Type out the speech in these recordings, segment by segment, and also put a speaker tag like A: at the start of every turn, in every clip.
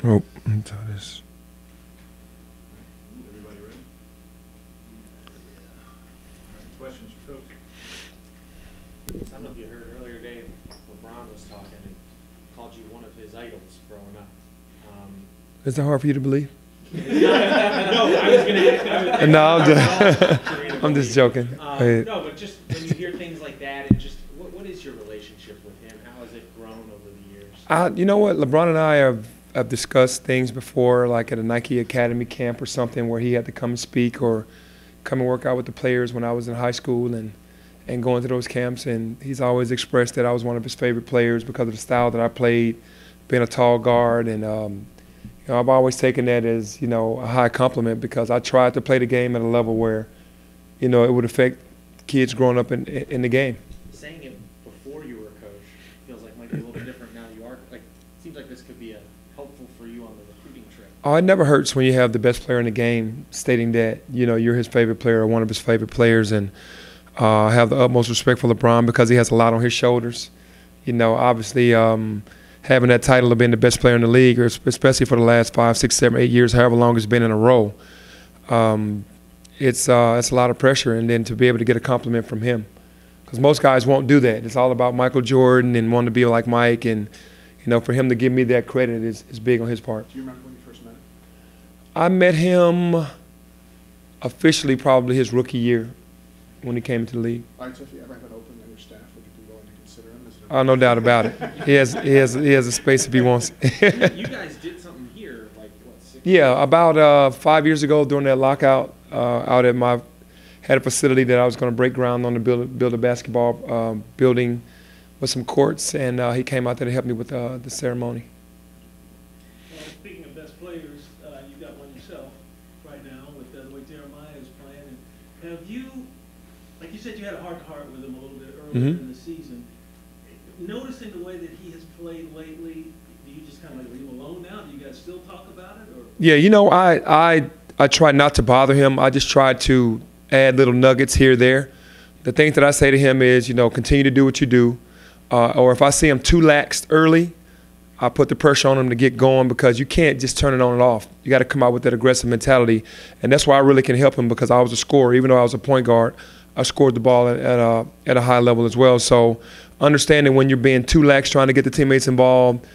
A: Oh, so this.
B: Everybody ready? Questions for Coach?
C: I don't know if you heard earlier today, LeBron was talking and called you one of his idols growing up.
A: Is that hard for you to believe?
C: No, I was going to ask.
A: No, I'm just joking.
C: No, but just when you hear things like that, and just what is your relationship with him? How has it grown over the years?
A: You know what? LeBron and I have discussed things before, like at a Nike Academy camp or something, where he had to come and speak or come and work out with the players when I was in high school and going to those camps. And he's always expressed that I was one of his favorite players because of the style that I played, being a tall guard. And you know, I've always taken that as, you know, a high compliment because I tried to play the game at a level where, you know, it would affect kids growing up in the game.
C: Saying it before you were a coach feels like might be a little bit different now you are. Like, it seems like this could be helpful for you on the recruiting trip.
A: Oh, it never hurts when you have the best player in the game stating that, you know, you're his favorite player or one of his favorite players. And I have the utmost respect for LeBron because he has a lot on his shoulders. You know, obviously having that title of being the best player in the league, or especially for the last 5, 6, 7, 8 years, however long it's been in a row, it's a lot of pressure. And then to be able to get a compliment from him, because most guys won't do that. It's all about Michael Jordan and wanting to be like Mike. And, you know, for him to give me that credit is big on his part.
B: Do you remember when you first met him?
A: I met him officially probably his rookie year when he came into the league.
B: All right, so if you ever have an opening on your staff, would you be willing to consider him?
A: Oh, no doubt about it. He has a space if he wants.
C: You guys did something here, like, what, 6
A: Yeah, about 5 years ago during that lockout, out at had a facility that I was going to break ground on to build a basketball building with some courts, and he came out there to help me with the ceremony.
D: Well, speaking of best players, you've got one yourself right now with the way Jeremiah is playing. And have you, like you said, you had a heart-to-heart with him a little bit earlier in the season. Noticing the way that he has played lately, do you just kind of like leave him alone now? Do you guys still talk about it? Or?
A: Yeah, you know, I try not to bother him. I just try to add little nuggets here or there. The thing that I say to him is, you know, continue to do what you do. Or if I see him too laxed early, I put the pressure on him to get going, because you can't just turn it on and off. You got to come out with that aggressive mentality. And that's why I really can help him, because I was a scorer. Even though I was a point guard, I scored the ball at a high level as well. So understanding when you're being too lax, trying to get the teammates involved,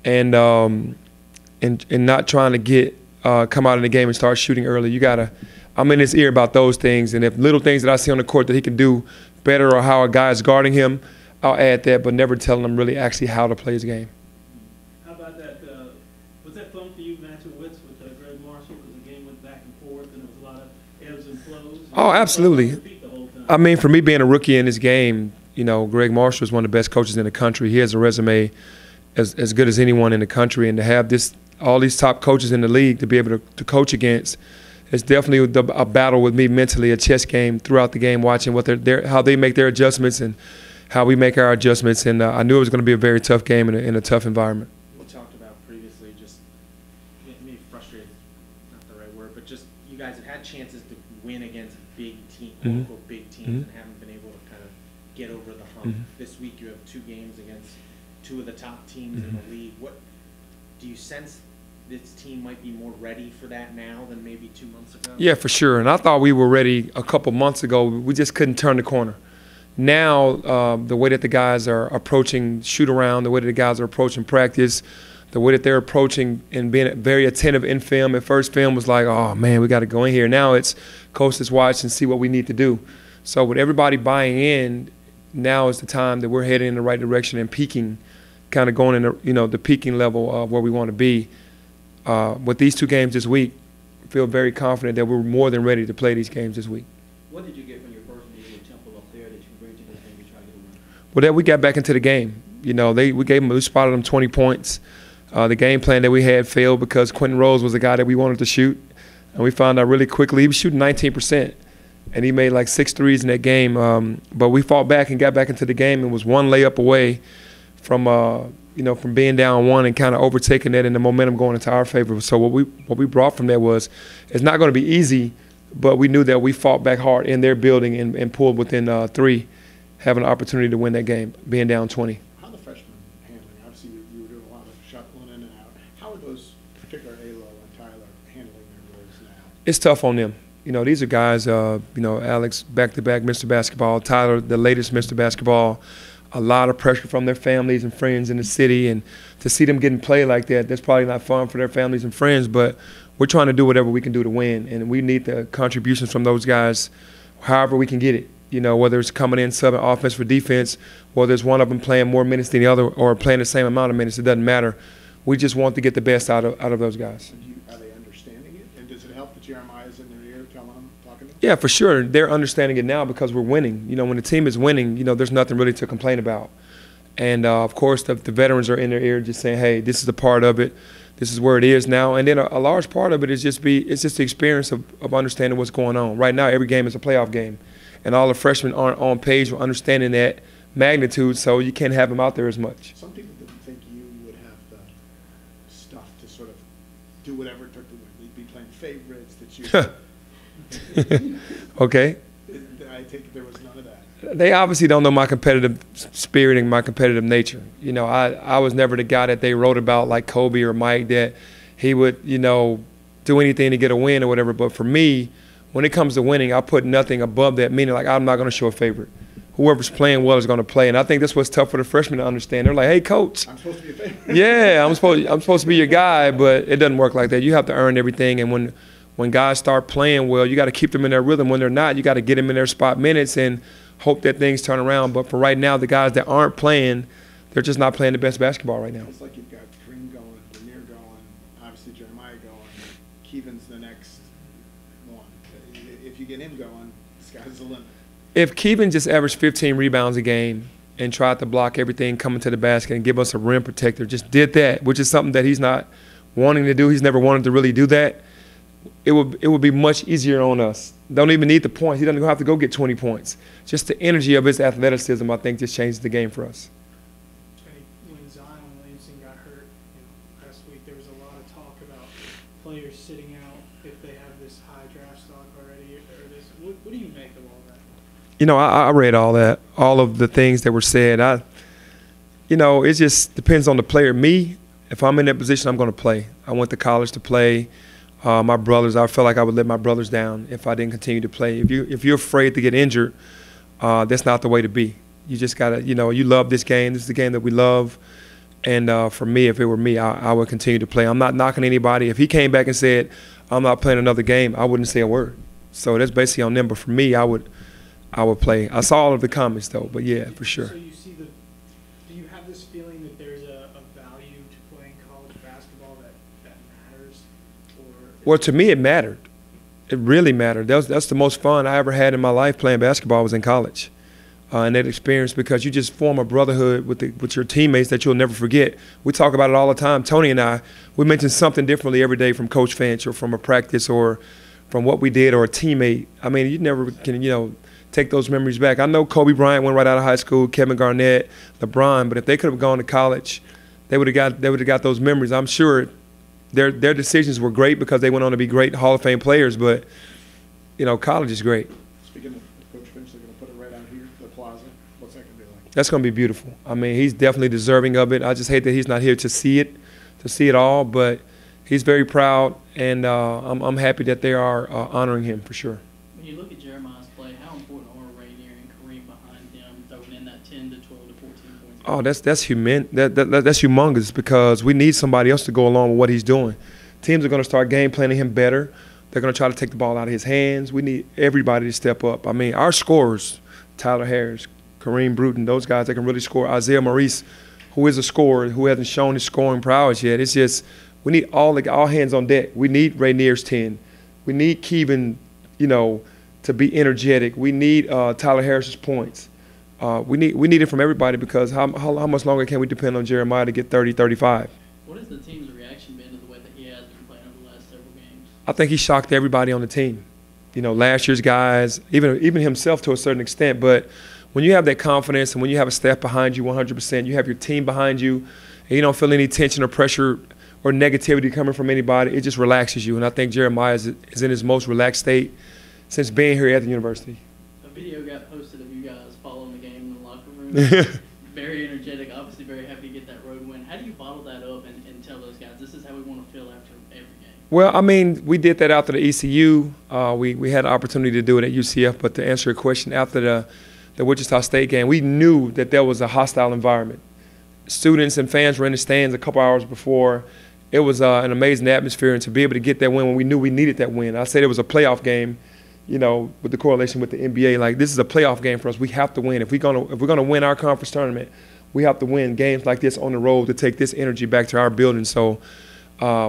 A: and not trying to come out in the game and start shooting early. I'm in his ear about those things, and if little things that I see on the court that he can do better, or how a guy is guarding him, I'll add that, but never telling him really actually how to play his game.
D: How about that? Was that fun for you matching wits with Greg Marshall? Because the game went back and forth, and there was a lot of ebbs and flows.
A: Oh, absolutely. I mean, for me being a rookie in this game, you know, Greg Marshall is one of the best coaches in the country. He has a resume as good as anyone in the country, and to have all these top coaches in the league to be able to coach against, it's definitely a battle with me mentally, a chess game throughout the game, watching how they make their adjustments and how we make our adjustments. And I knew it was going to be a very tough game in a tough environment.
C: We talked about previously, just maybe frustrated, not the right word, but just you guys have had chances to win against big teams, quote-unquote big teams, and haven't been able to kind of get over the hump. This week you have 2 games against 2 of the top teams in the league. What do you sense this team might be more ready for that now than maybe 2 months ago?
A: Yeah, for sure. And I thought we were ready a couple months ago. We just couldn't turn the corner. Now, the way that the guys are approaching shoot-around, the way that the guys are approaching practice, the way that they're approaching and being very attentive in film. At first, film was like, oh, man, we got to go in here. Now it's coach, let's watch and see what we need to do. So with everybody buying in, now is the time that we're heading in the right direction and peaking, kind of going in the peaking level of where we want to be. With these 2 games this week, I feel very confident that we're more than ready to play these games this week.
E: What did you get from your first meeting with Temple up there that you bring to this game to try to get a win?
A: Well, that we got back into the game. You know, we spotted them 20 points. The game plan that we had failed because Quentin Rose was the guy that we wanted to shoot, and we found out really quickly he was shooting 19%, and he made like 6 threes in that game. But we fought back and got back into the game and was 1 layup away from from being down 1 and kind of overtaking that and the momentum going into our favor. So what we brought from that was, it's not going to be easy, but we knew that we fought back hard in their building and pulled within 3, having an opportunity to win that game, being down 20.
B: How are the freshmen handling? Obviously, you were doing a lot of shuffling in and out. How are those
A: It's tough on them. You know, these are guys, Alex, back-to-back Mr. Basketball, Tyler, the latest Mr. Basketball, a lot of pressure from their families and friends in the city, and to see them getting played like that, that's probably not fun for their families and friends, but we're trying to do whatever we can do to win, and we need the contributions from those guys however we can get it. You know, whether it's coming in, subbing offense for defense, whether it's one of them playing more minutes than the other or playing the same amount of minutes, it doesn't matter. We just want to get the best out of those guys.
B: Are they understanding it? And does it help that Jeremiah is in their ear telling them, talking to them?
A: Yeah, for sure. They're understanding it now because we're winning. You know, when the team is winning, there's nothing really to complain about. And, of course, the veterans are in their ear just saying, hey, this is a part of it. This is where it is now. And then a large part of it is just the experience of understanding what's going on. Right now, every game is a playoff game. And all the freshmen aren't on page with understanding that magnitude, so you can't have them out there as much.
B: Some people didn't think you would have the stuff to sort of do whatever it took to win. You'd be playing favorites, that you
A: Okay.
B: I take it there was none of that.
A: They obviously don't know my competitive spirit and my competitive nature. I was never the guy that they wrote about like Kobe or Mike, that he would, do anything to get a win or whatever. But for me, when it comes to winning, I put nothing above that, meaning like I'm not going to show a favorite. Whoever's playing well is going to play. And I think that's what's tough for the freshmen to understand. They're like, hey, coach.
B: I'm supposed to be a favorite.
A: Yeah, I'm supposed to be your guy, but it doesn't work like that. You have to earn everything. And when guys start playing well, you got to keep them in their rhythm. When they're not, you got to get them in their spot minutes and hope that things turn around. But for right now, the guys that aren't playing, they're just not playing the best basketball right now.
B: It's like you've got Kareem going, Lanier going, obviously Jeremiah going, Keevan's the next one. If you get him going, the sky's the limit.
A: If Keevan just averaged 15 rebounds a game and tried to block everything coming to the basket and give us a rim protector, just did that, which is something that he's not wanting to do. He's never wanted to really do that. It would be much easier on us. Don't even need the points. He doesn't have to go get 20 points. Just the energy of his athleticism, I think, just changes the game for us.
F: When Zion Williamson got hurt last week, there was a lot of talk about players sitting out if they have this high draft stock already. Or this. What do you make of all that?
A: I read all that, all of the things that were said. It just depends on the player. Me, if I'm in that position, I'm going to play. I went to college to play. My brothers, I felt like I would let my brothers down if I didn't continue to play. If you're afraid to get injured, that's not the way to be. You just got to, you love this game. This is the game that we love. And for me, if it were me, I would continue to play. I'm not knocking anybody. If he came back and said, I'm not playing another game, I wouldn't say a word. So that's basically on them. But for me, I would play. I saw all of the comments, though. But, yeah, for sure.
F: So do you have this feeling that there's a value to playing college basketball that matters?
A: Well, to me, it mattered. It really mattered. That's the most fun I ever had in my life playing basketball was in college. And that experience, because you just form a brotherhood with your teammates that you'll never forget. We talk about it all the time. Tony and I, we mention something differently every day from Coach Finch or from a practice or from what we did or a teammate. I mean, you never can, take those memories back. I know Kobe Bryant went right out of high school, Kevin Garnett, LeBron, but if they could have gone to college, they would have got those memories. I'm sure their decisions were great because they went on to be great Hall of Fame players, but college is great.
B: Speaking of Coach Finch, they're going to put it right out here, the plaza. What's that going to be like?
A: That's going to be beautiful. I mean, he's definitely deserving of it. I just hate that he's not here to see it all, but he's very proud, and I'm happy that they are honoring him for sure.
E: When you look at Jeremiah's play, how important are Rainier and Kareem behind him throwing in that 10 to 12 to 14 points?
A: Oh, that's humongous because we need somebody else to go along with what he's doing. Teams are going to start game planning him better. They're going to try to take the ball out of his hands. We need everybody to step up. I mean, our scorers, Tyler Harris, Kareem Bruton, those guys that can really score. Isaiah Maurice, who is a scorer, who hasn't shown his scoring prowess yet. It's just we need all hands on deck. We need Rainier's 10. We need Keevan, to be energetic. We need Tyler Harris's points. We need it from everybody because how much longer can we depend on Jeremiah to get 30, 35?
E: What has the team's reaction been to the way that he has been playing over the last several games?
A: I think he shocked everybody on the team. Last year's guys, even himself to a certain extent. But when you have that confidence and when you have a staff behind you 100%, you have your team behind you, and you don't feel any tension or pressure or negativity coming from anybody, it just relaxes you. And I think Jeremiah is in his most relaxed state since being here at the university.
E: A video got posted of you guys following the game in the locker room. Very energetic, obviously very happy to get that road win. How do you bottle that up and tell those guys this is how we want to feel after every game?
A: Well, I mean, we did that after the ECU. We had an opportunity to do it at UCF, but to answer your question, after the Wichita State game, we knew that there was a hostile environment. Students and fans were in the stands a couple hours before. It was an amazing atmosphere, and to be able to get that win when we knew we needed that win. I said it was a playoff game, you know, with the correlation with the NBA. Like, this is a playoff game for us. We have to win. If we're gonna win our conference tournament, we have to win games like this on the road to take this energy back to our building. So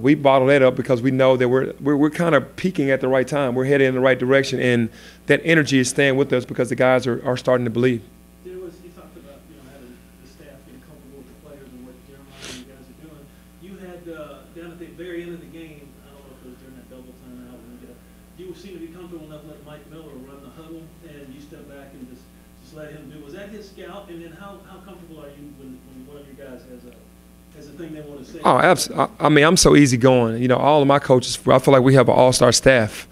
A: we bottle that up because we know that we're kind of peaking at the right time. We're headed in the right direction, and that energy is staying with us because the guys are starting to believe.
D: You talked about, you know, having the staff getting comfortable with the players and what Jeremiah and you guys are doing. You had down at the very end of the game, I don't know if it was during that double timeout, you seemed to be comfortable enough to let Mike Miller run the huddle, and you step back and just let him do. Was that his scout? And then how comfortable are you when one of your guys has a thing they want to say?
A: Oh, absolutely. I mean, I'm so easygoing. You know, all of my coaches, I feel like we have an all-star staff.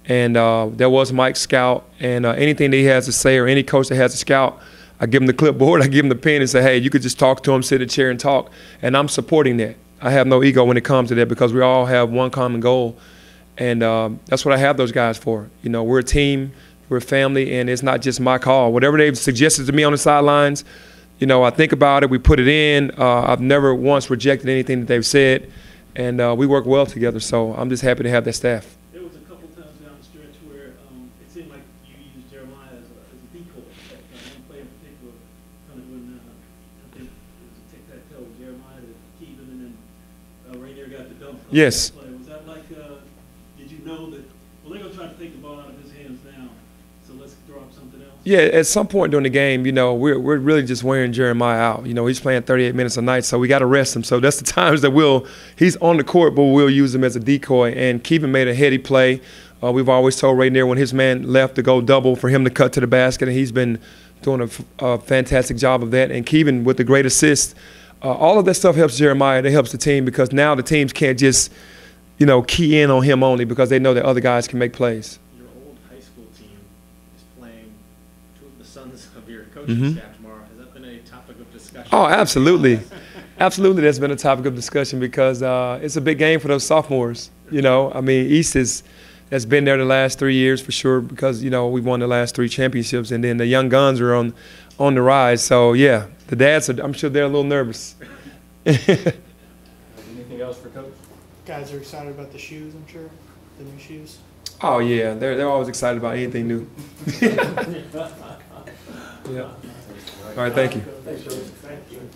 A: And there was Mike's scout, and anything that he has to say or any coach that has a scout, I give him the clipboard, I give him the pen and say, hey, you could just talk to him, sit in a chair and talk. And I'm supporting that. I have no ego when it comes to that because we all have one common goal. And that's what I have those guys for. You know, we're a team, we're a family, and it's not just my call. Whatever they've suggested to me on the sidelines, you know, I think about it, we put it in. I've never once rejected anything that they've said, and we work well together. So I'm just happy to have that staff.
D: There was a couple times down the stretch where it seemed like you used Jeremiah as a decoy. One play in particular, kind of when I think it was a tic-tac-toe with Jeremiah to Keevan, and then Rainier got the dunk.
A: Yes.
D: Play. Was that like, did you know that, well, they're going to try to take the ball out of his hands now, so let's throw up something else?
A: Yeah, at some point during the game, you know, we're really just wearing Jeremiah out. You know, he's playing 38 minutes a night, so we got to rest him. So that's the times that he's on the court, but we'll use him as a decoy. And Keevan made a heady play. We've always told Rainier when his man left to go double for him to cut to the basket, and he's been doing a fantastic job of that. And Keevan with the great assist. All of that stuff helps Jeremiah. It helps the team because now the teams can't just, you know, key in on him only because they know that other guys can make plays.
C: Your old high school team is playing two of the sons of your coaching staff tomorrow. Has that been a topic of discussion?
A: Oh, absolutely. Absolutely, that's been a topic of discussion because it's a big game for those sophomores. You know, I mean, East has been there the last 3 years for sure because, you know, we've won the last 3 championships, and then the young guns are on the rise. So, yeah, the dads, I'm sure they're a little nervous.
G: Anything else for Coach?
F: Guys are excited about the shoes, I'm sure, the new shoes.
A: Oh, yeah, they're always excited about anything new. Yeah. All right, thank you.
G: Thanks, Coach. Thank you.